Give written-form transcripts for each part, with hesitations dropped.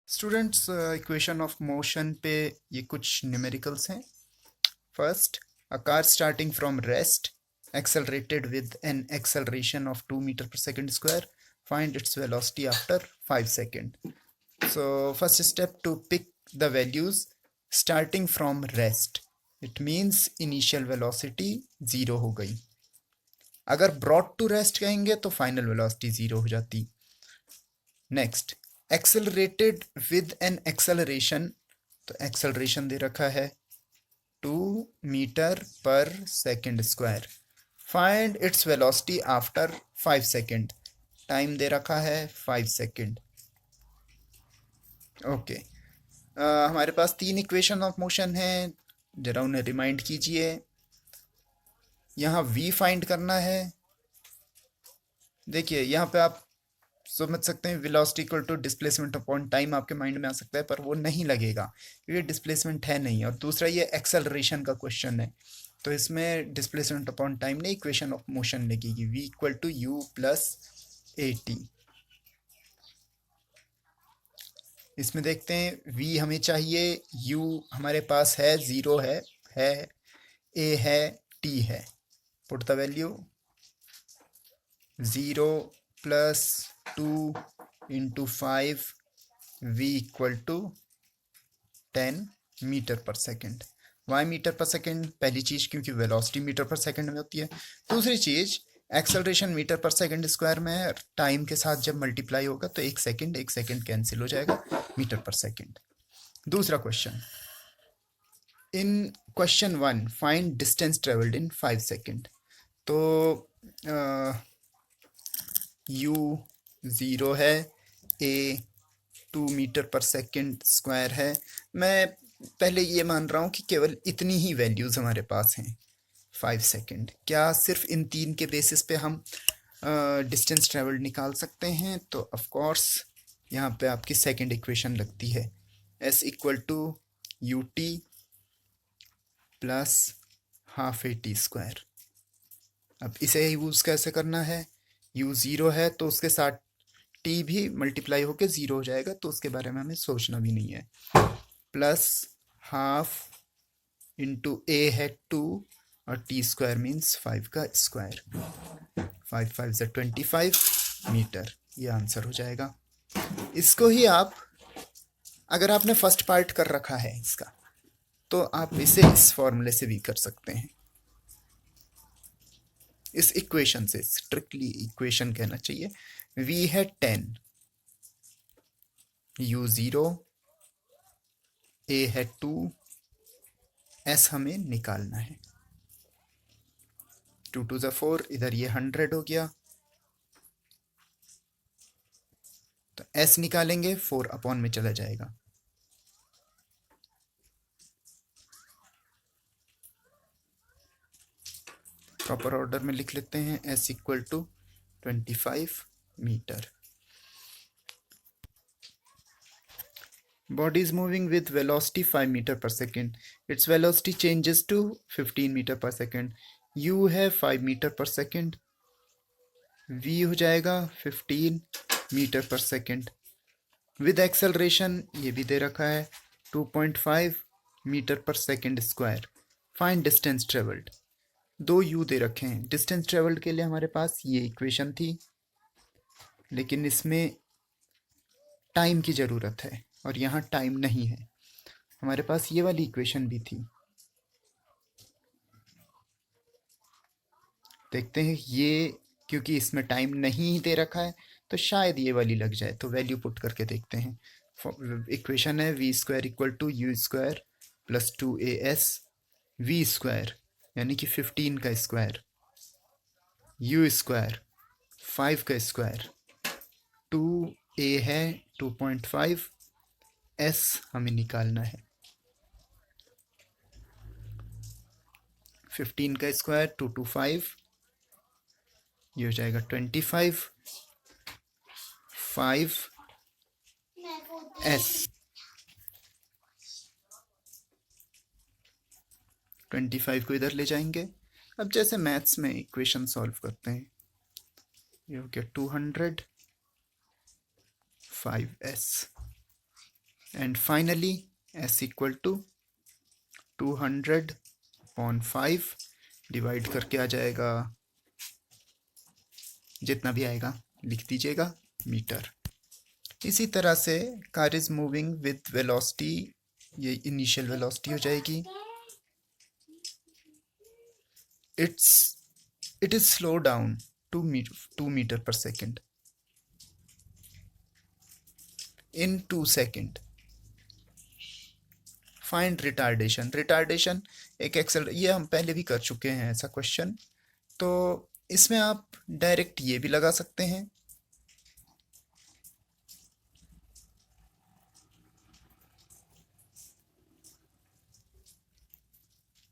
Students equation of motion पे ये कुछ न्यूमेरिकल्स हैं. First, a car starting from rest accelerated with an acceleration of 2 meter per second square. Find its velocity after 5 seconds. So first step to pick the values starting from rest. It means initial velocity 0 हो गई. अगर brought to rest कहेंगे तो final velocity 0 हो जाती. Next, accelerated with an acceleration, तो acceleration दे रखा है 2 मीटर पर second square. Find its velocity after 5 second. Time दे रखा है 5 सेकेंड. ओके, हमारे पास 3 इक्वेशन ऑफ मोशन हैं. जरा उन्हें रिमाइंड कीजिए. यहाँ v फाइंड करना है. देखिए यहाँ पे आप समझ सकते हैं velocity equal to displacement upon time आपके माइंड में आ सकता है, पर वो नहीं लगेगा क्योंकि डिस्प्लेसमेंट है नहीं. और दूसरा ये एक्सेलरेशन का क्वेश्चन है, तो इसमें डिस्प्लेसमेंट अपॉन टाइम नहीं, इक्वेशन ऑफ मोशन लगेगी. v equal to u plus a t. इसमें देखते हैं v हमें चाहिए, u हमारे पास है, 0 है, a है, t है. Put the value 0 plus 2 into 5 v equal to 10 metre पर सेकेंड. वाई मीटर पर सेकेंड? पहली चीज़ क्योंकि वेलोसिटी मीटर पर सेकेंड में होती है. दूसरी चीज़ एक्सेलरेशन मीटर पर सेकेंड स्क्वायर में है. टाइम के साथ जब मल्टीप्लाई होगा तो एक सेकेंड कैंसिल हो जाएगा, मीटर पर सेकेंड. दूसरा question, in question 1 find distance travelled in 5 second. तो u 0 है, a 2 मीटर पर सेकेंड स्क्वायर है. मैं पहले ये मान रहा हूँ कि केवल इतनी ही वैल्यूज़ हमारे पास हैं. 5 सेकेंड, क्या सिर्फ इन 3 के बेसिस पे हम डिस्टेंस ट्रेवल्ड निकाल सकते हैं? तो ऑफ कोर्स यहाँ पे आपकी सेकेंड इक्वेशन लगती है, s equal to u t plus half a t square. अब इसे यूज़ कैसे करना है? u 0 है तो उसके साथ t भी मल्टीप्लाई होकर 0 हो जाएगा, तो उसके बारे में हमें सोचना भी नहीं है. प्लस हाफ इंटू a है 2 और टी स्क्वायर मीन्स 5 का स्क्वायर. 5 5 से 25 मीटर, ये आंसर हो जाएगा. इसको ही आप, अगर आपने फर्स्ट पार्ट कर रखा है इसका, तो आप इसे इस फॉर्मूले से भी कर सकते हैं. इस इक्वेशन से, स्ट्रिक्टली इक्वेशन कहना चाहिए. v है 10, u 0, a है 2, s हमें निकालना है. 2 2 4, इधर ये 100 हो गया, तो s निकालेंगे 4 अपॉन में चला जाएगा. प्रॉपर ऑर्डर में लिख लेते हैं, s equal to 25 metre. Body is moving with velocity 5 meter per second. Its velocity changes to 15 meter per second. u है 5 मीटर पर सेकेंड, v हो जाएगा 15 मीटर पर सेकेंड. विद एक्सेलरेशन ये भी दे रखा है 2.5 मीटर पर second square. Find distance travelled. 2 u दे रखे हैं. डिस्टेंस ट्रेवल्ड के लिए हमारे पास ये इक्वेशन थी, लेकिन इसमें टाइम की ज़रूरत है और यहाँ टाइम नहीं है. हमारे पास ये वाली इक्वेशन भी थी. देखते हैं, ये क्योंकि इसमें टाइम नहीं दे रखा है तो शायद ये वाली लग जाए, तो वैल्यू पुट करके देखते हैं. इक्वेशन है v square equal to u square plus 2as. v square यानी कि 15 का स्क्वायर, u स्क्वायर 5 का स्क्वायर, 2a है 2.5, s हमें निकालना है. 15 का स्क्वायर 2 2 5, ये हो जाएगा 25, 5 s. 25 को इधर ले जाएंगे. अब जैसे मैथ्स में इक्वेशन सॉल्व करते हैं, ये हो गया 200, 5s. And finally s equal to 200/5 divide करके आ जाएगा, जितना भी आएगा लिख दीजिएगा, मीटर। इसी तरह से car is moving with velocity, ये इनिशियल वेलोसिटी हो जाएगी। It is slow down 2 metre पर second in 2 second. Find retardation. Retardation एक एक्सेल, ये हम पहले भी कर चुके हैं ऐसा क्वेश्चन, तो इसमें आप डायरेक्ट ये भी लगा सकते हैं।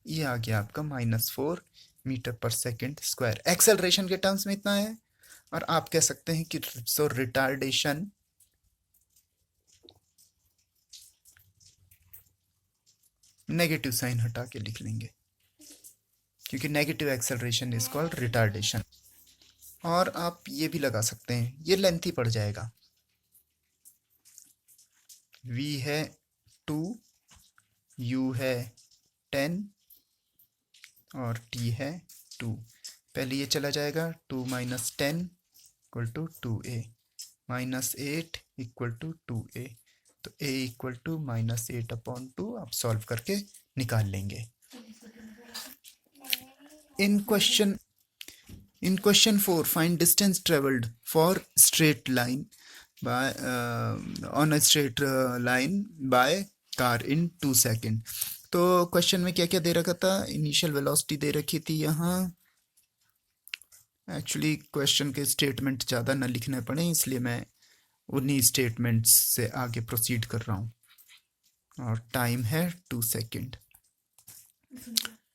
ये आ गया आपका -4 मीटर पर सेकेंड स्क्वायर। एक्सेलरेशन के टर्म्स में इतना है, और आप कह सकते हैं कि सो रिटार्डेशन नेगेटिव साइन हटा के लिख लेंगे, क्योंकि negative acceleration is called retardation. और आप ये भी लगा सकते हैं, ये लेंथी पड़ जाएगा। v है 2, u है 10 और t है 2। पहले ये चला जाएगा, 2 - 10 = 2a, -8 = 2a, तो a = -8/2 आप सॉल्व करके निकाल लेंगे। In question 4 find distance travelled for straight line by on a straight line by car in 2 second. तो क्वेश्चन में क्या क्या दे रखा था? इनिशियल वेलोसिटी दे रखी थी यहाँ। एक्चुअली क्वेश्चन के स्टेटमेंट ज़्यादा ना लिखने पड़े, इसलिए मैं उन्हीं स्टेटमेंट्स से आगे प्रोसीड कर रहा हूँ। और टाइम है 2 सेकेंड।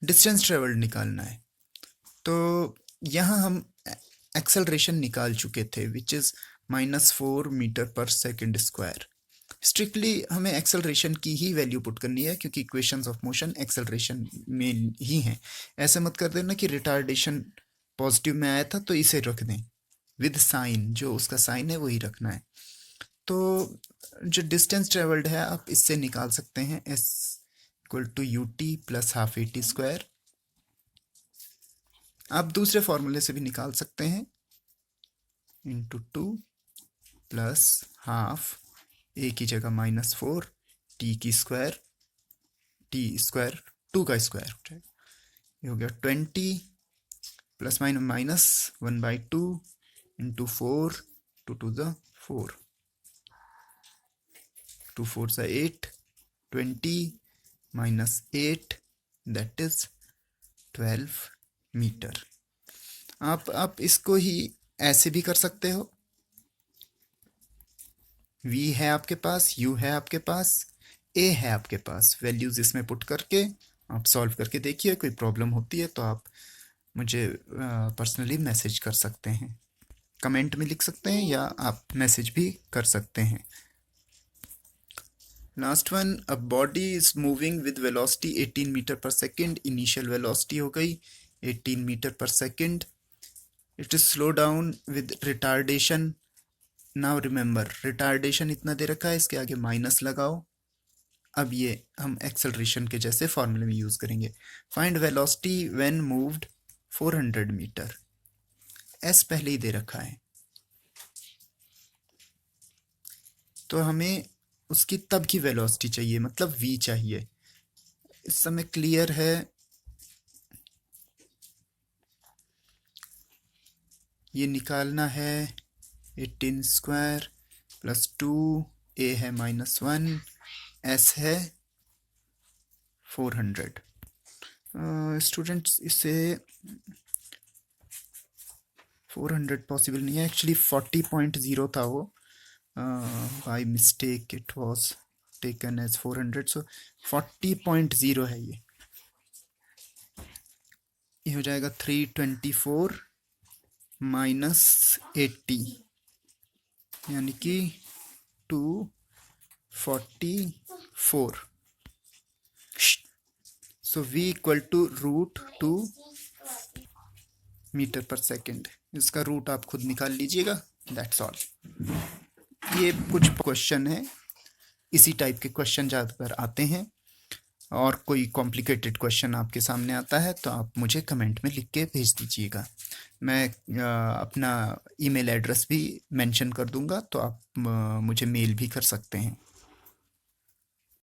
डिस्टेंस ट्रेवल्ड निकालना है, तो यहाँ हम एक्सेलरेशन निकाल चुके थे, विच इज़ -4 मीटर पर सेकेंड स्क्वायर। स्ट्रिक्टली हमें एक्सेलरेशन की ही वैल्यू पुट करनी है, क्योंकि इक्वेशंस ऑफ मोशन एक्सेलरेशन में ही हैं। ऐसे मत कर देना कि रिटार्डेशन पॉजिटिव में आया था तो इसे रख दें, विद साइन, जो उसका साइन है वही रखना है। तो जो डिस्टेंस ट्रेवल्ड है आप इससे निकाल सकते हैं, s = ut + ½ at²। आप दूसरे फॉर्मूले से भी निकाल सकते हैं, × 2 + ½ a की जगह -4 t की स्क्वायर, t स्क्वायर 2 का स्क्वायर हो जाएगा, ये हो गया 20 ± -1/2 × 4 2 to the 4, 2 4s are 8, 20 - 8 that is 12 metre. आप इसको ही ऐसे भी कर सकते हो, v है आपके पास, u है आपके पास, a है आपके पास, वैल्यूज इसमें पुट करके आप सॉल्व करके देखिए। कोई प्रॉब्लम होती है तो आप मुझे पर्सनली मैसेज कर सकते हैं, कमेंट में लिख सकते हैं, या आप मैसेज भी कर सकते हैं। Last one, a body is moving with velocity 18 metre पर सेकेंड। इनिशियल वेलोसिटी हो गई 18 मीटर पर second. It is slow down with retardation. Now remember, retardation इतना दे रखा है, इसके आगे माइनस लगाओ। अब ये हम एक्सेलरेशन के जैसे फॉर्मूले में यूज करेंगे। Find velocity when moved 400 metre. S पहले ही दे रखा है, तो हमें उसकी तब की वेलोसिटी चाहिए, मतलब v चाहिए। इस समय क्लियर है? ये निकालना है 18 स्क्वायर + 2, a है -1, s है 400। स्टूडेंट्स इसे 400 पॉसिबल नहीं है, एक्चुअली 40.0 था वो, by mistake it was taken as 400, so 40.0 है ये हो जाएगा 324 - 80, यानी कि 244। सो v = √2 मीटर पर सेकेंड। इसका रूट आप खुद निकाल लीजिएगा, दैट्स ऑल। ये कुछ क्वेश्चन है इसी टाइप के क्वेश्चन ज़्यादातर आते हैं। और कोई कॉम्प्लिकेटेड क्वेश्चन आपके सामने आता है तो आप मुझे कमेंट में लिख के भेज दीजिएगा। मैं अपना ईमेल एड्रेस भी मेंशन कर दूंगा, तो आप मुझे मेल भी कर सकते हैं।